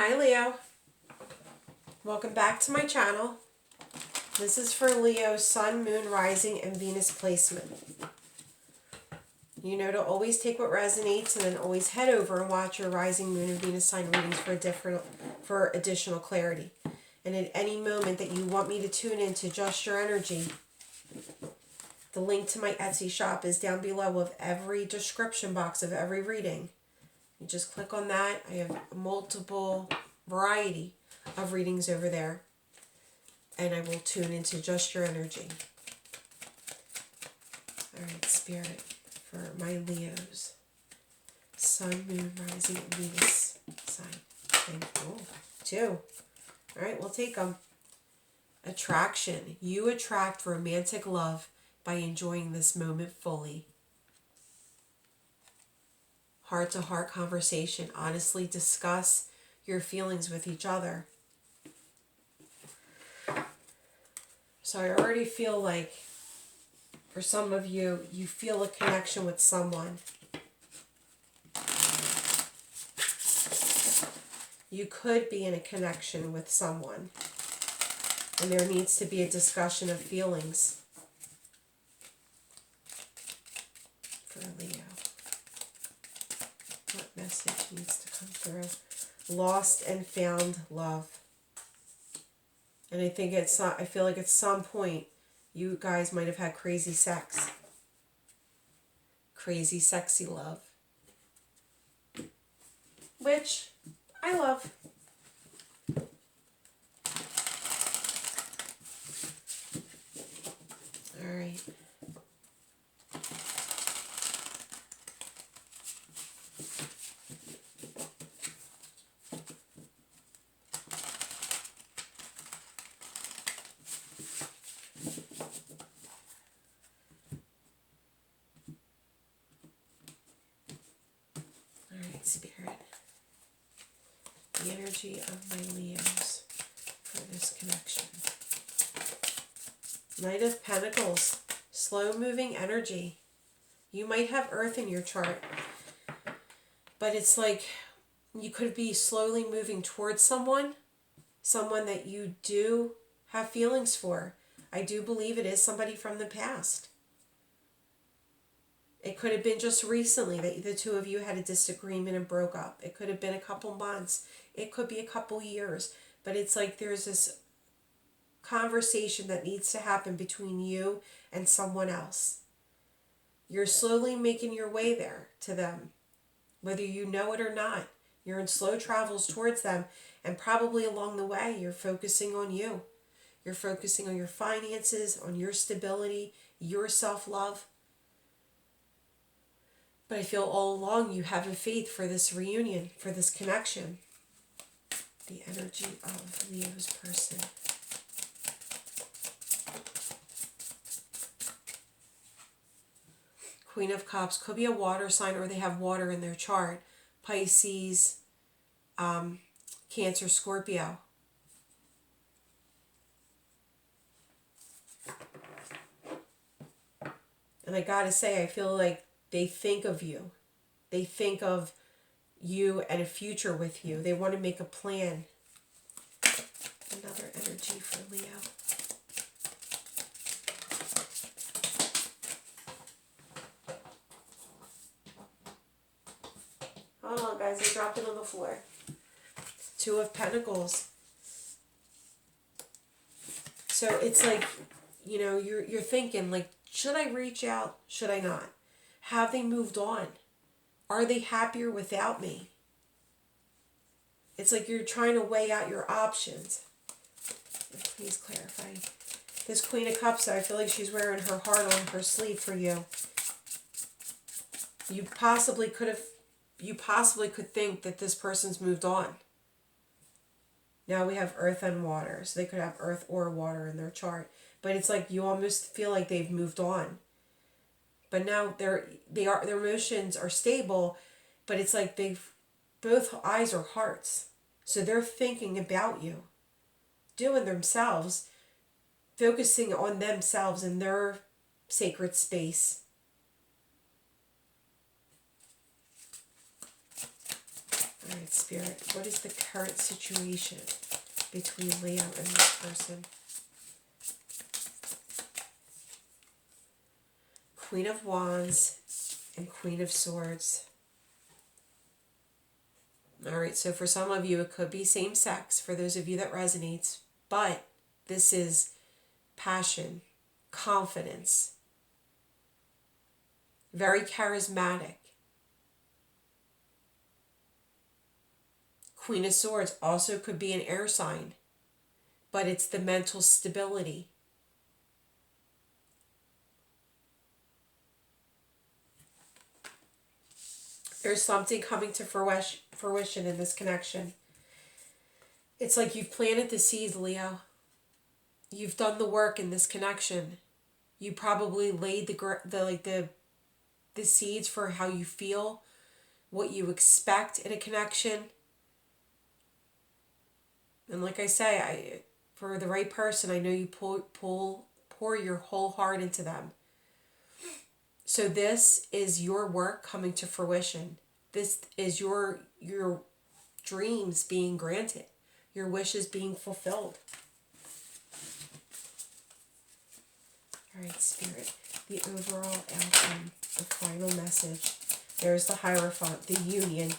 Hi Leo, welcome back to my channel. This is for Leo's Sun, Moon, Rising, and Venus placement. You know to always take what resonates and then always head over and watch your Rising, Moon, and Venus sign readings for additional clarity. And at any moment that you want me to tune in to adjust your energy, the link to my Etsy shop is down below of every description box of every reading. You just click on that. I have multiple variety of readings over there. And I will tune into just your energy. Alright, Spirit, for my Leos. Sun, Moon, Rising, and Venus sign. Thank you. 2. Alright, we'll take them. Attraction. You attract romantic love by enjoying this moment fully. Heart-to-heart conversation. Honestly discuss your feelings with each other. So I already feel like, for some of you, you feel a connection with someone. You could be in a connection with someone. And there needs to be a discussion of feelings. For Leo. What message needs to come through? Lost and found love. And I think I feel like at some point you guys might have had crazy sex. Crazy sexy love. Which I love. All right. Spirit, the energy of my Leos for this connection. Knight of Pentacles, slow moving energy. You might have Earth in your chart, but it's like you could be slowly moving towards someone that you do have feelings for. I do believe it is somebody from the past. It could have been just recently that the two of you had a disagreement and broke up. It could have been a couple months. It could be a couple years. But it's like there's this conversation that needs to happen between you and someone else. You're slowly making your way there to them. Whether you know it or not. You're in slow travels towards them. And probably along the way, you're focusing on you. You're focusing on your finances, on your stability, your self-love. But I feel all along you have a faith for this reunion, for this connection. The energy of Leo's person. Queen of Cups could be a water sign or they have water in their chart. Pisces, Cancer, Scorpio. And I gotta say, I feel like they think of you. They think of you and a future with you. They want to make a plan. Another energy for Leo. Hold on, guys. I dropped it on the floor. 2 of Pentacles. So it's like, you know, you're thinking, like, should I reach out? Should I not? Have they moved on? Are they happier without me? It's like you're trying to weigh out your options. Please clarify. This Queen of Cups, I feel like she's wearing her heart on her sleeve for you. You possibly could think that this person's moved on. Now we have Earth and Water. So they could have Earth or Water in their chart. But it's like you almost feel like they've moved on. But now their emotions are stable, but it's like both eyes are hearts. So they're thinking about you, doing themselves, focusing on themselves in their sacred space. All right, Spirit, what is the current situation between Leo and this person? Queen of Wands and Queen of Swords. All right, so for some of you, it could be same sex, for those of you that resonates, but this is passion, confidence, very charismatic. Queen of Swords also could be an air sign, but it's the mental stability. There's something coming to fruition in this connection. It's like you've planted the seeds, Leo. You've done the work in this connection. You probably laid the seeds for how you feel, what you expect in a connection. And like I say, for the right person, I know you pour your whole heart into them. So this is your work coming to fruition. This is your dreams being granted, your wishes being fulfilled. All right, Spirit, the overall outcome, the final message. There's the Hierophant, the union.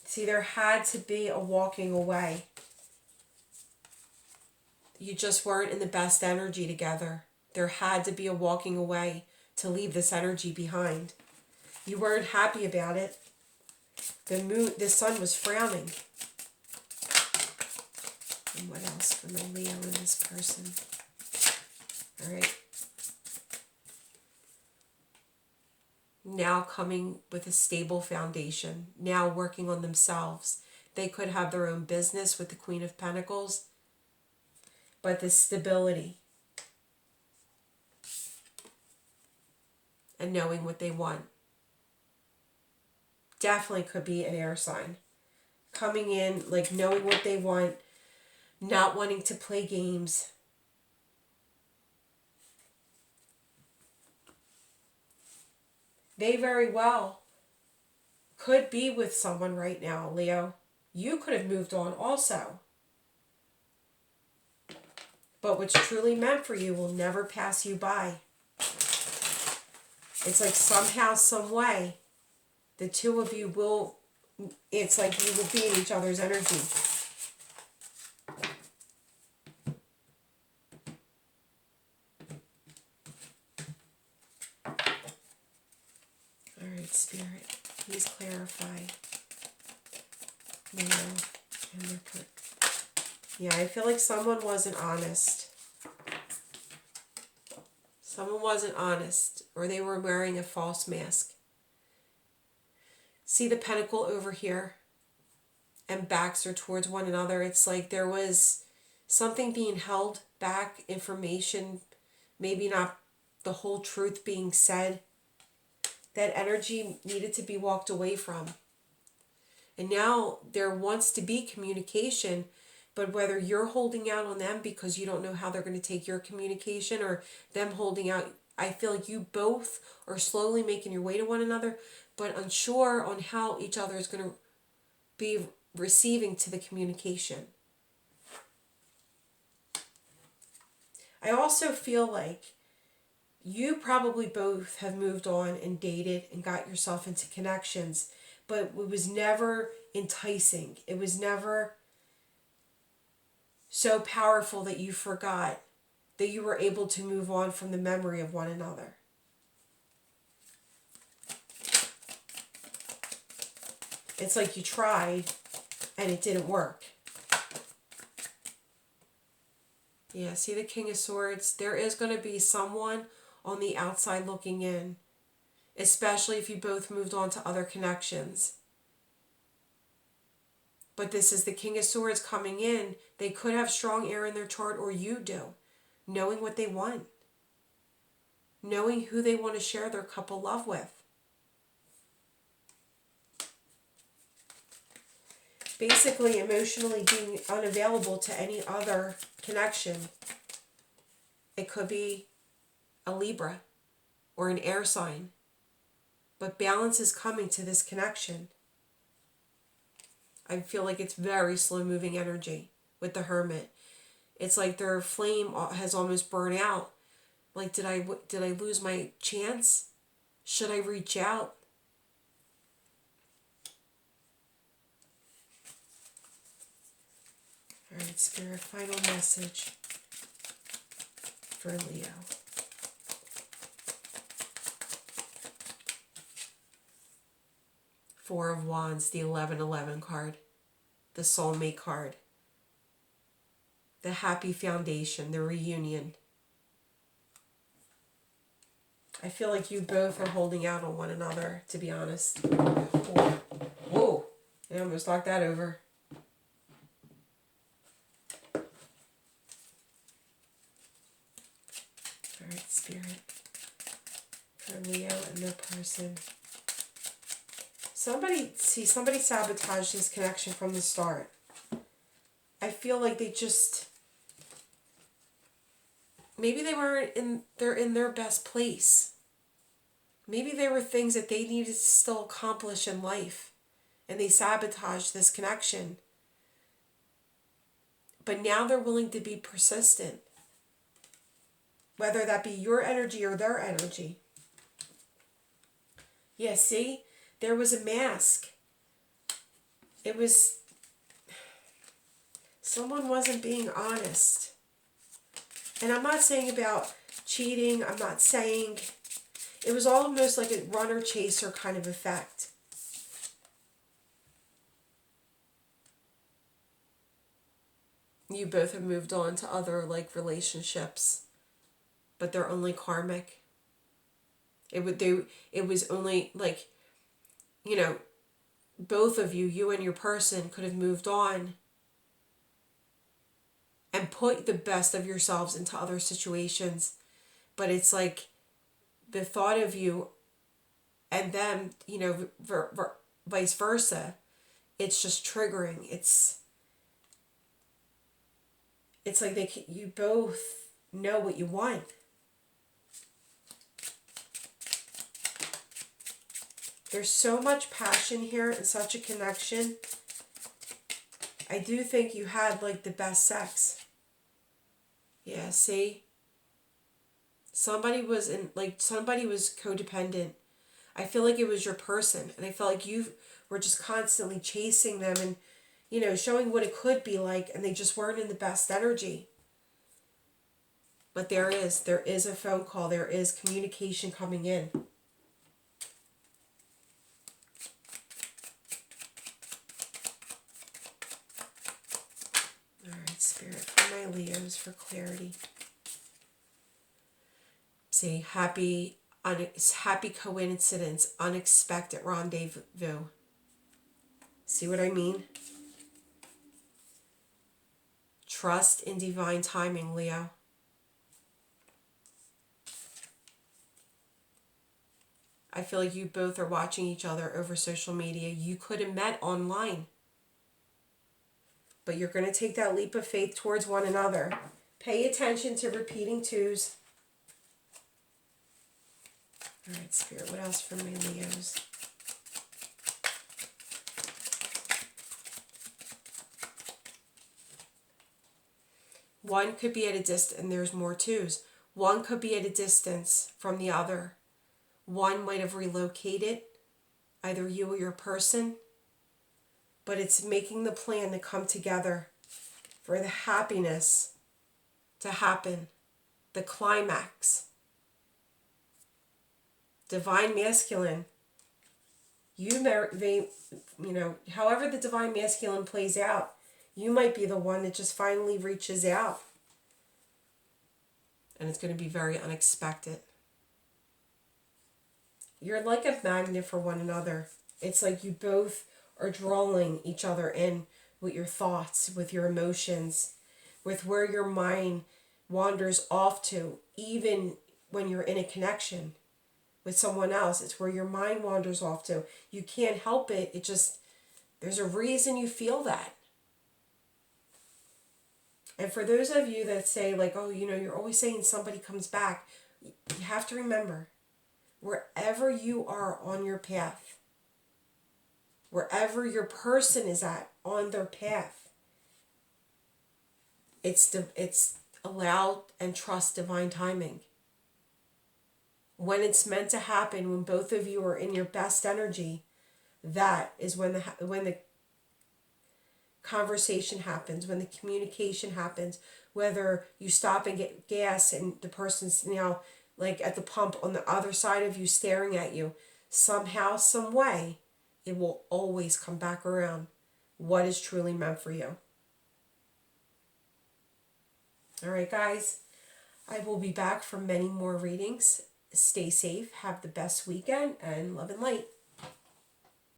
See, there had to be a walking away. You just weren't in the best energy together. There had to be a walking away to leave this energy behind. You weren't happy about it. The sun was frowning. And what else for my Leo and this person? All right. Now coming with a stable foundation. Now working on themselves. They could have their own business with the Queen of Pentacles. But the stability. And knowing what they want. Definitely could be an air sign. Coming in, like knowing what they want. Not wanting to play games. They very well could be with someone right now, Leo. You could have moved on also. But what's truly meant for you will never pass you by. It's like somehow, some way, the two of you will, it's like you will be in each other's energy. All right, Spirit, please clarify. Leo and Mercury. Yeah, I feel like someone wasn't honest. Someone wasn't honest, or they were wearing a false mask. See the pentacle over here? And backs are towards one another. It's like there was something being held back, information, maybe not the whole truth being said. That energy needed to be walked away from. And now there wants to be communication, but whether you're holding out on them because you don't know how they're going to take your communication, or them holding out, I feel like you both are slowly making your way to one another, but unsure on how each other is going to be receiving to the communication. I also feel like you probably both have moved on and dated and got yourself into connections, but it was never enticing. It was never so powerful that you forgot that you were able to move on from the memory of one another. It's like you tried and it didn't work. Yeah, see the King of Swords? There is going to be someone on the outside looking in, especially if you both moved on to other connections. But this is the King of Swords coming in. They could have strong air in their chart, or you do, knowing what they want, knowing who they want to share their couple love with. Basically, emotionally being unavailable to any other connection. It could be a Libra or an air sign. But balance is coming to this connection. I feel like it's very slow moving energy with the Hermit. It's like their flame has almost burned out. Like, did I lose my chance? Should I reach out? All right, Spirit, final message for Leo. Four of Wands, the 1111 card, the Soulmate card, the happy foundation, the reunion. I feel like you both are holding out on one another, to be honest. Whoa, I almost knocked that over. All right, Spirit, for Leo and their person. Somebody sabotaged this connection from the start. I feel like maybe they're in their best place. Maybe there were things that they needed to still accomplish in life, and they sabotaged this connection. But now they're willing to be persistent, whether that be your energy or their energy. Yeah, see? There was a mask. It was... someone wasn't being honest. And I'm not saying about cheating. I'm not saying... it was almost like a runner-chaser kind of effect. You both have moved on to other, like, relationships. But they're only karmic. It was only, like... you know, both of you, you and your person, could have moved on and put the best of yourselves into other situations. But it's like the thought of you and them, you know, vice versa, it's just triggering. It's like you both know what you want. There's so much passion here and such a connection. I do think you had, like, the best sex. Yeah, see? Somebody was codependent. I feel like it was your person. And I felt like you were just constantly chasing them and, you know, showing what it could be like. And they just weren't in the best energy. But there is a phone call. There is communication coming in. Spirit, for my Leos, for clarity. See, happy coincidence, unexpected rendezvous. See what I mean? Trust in divine timing, Leo. I feel like you both are watching each other over social media. You could have met online. But you're going to take that leap of faith towards one another. Pay attention to repeating twos. All right, Spirit, what else for my Leos? One could be at a distance, and there's more twos. One could be at a distance from the other. One might have relocated, either you or your person. But it's making the plan to come together for the happiness to happen. The climax. Divine masculine. However the divine masculine plays out, you might be the one that just finally reaches out. And it's going to be very unexpected. You're like a magnet for one another. It's like you both are drawing each other in with your thoughts, with your emotions, with where your mind wanders off to, even when you're in a connection with someone else. It's where your mind wanders off to. You can't help it. There's a reason you feel that. And for those of you that say, like, oh, you know, you're always saying somebody comes back, you have to remember, wherever you are on your path, wherever your person is at on their path, it's allow and trust divine timing. When it's meant to happen, when both of you are in your best energy, that is when the conversation happens, when the communication happens. Whether you stop and get gas and the person's now like at the pump on the other side of you staring at you, somehow, some way, it will always come back around. What is truly meant for you. All right, guys. I will be back for many more readings. Stay safe. Have the best weekend and love and light.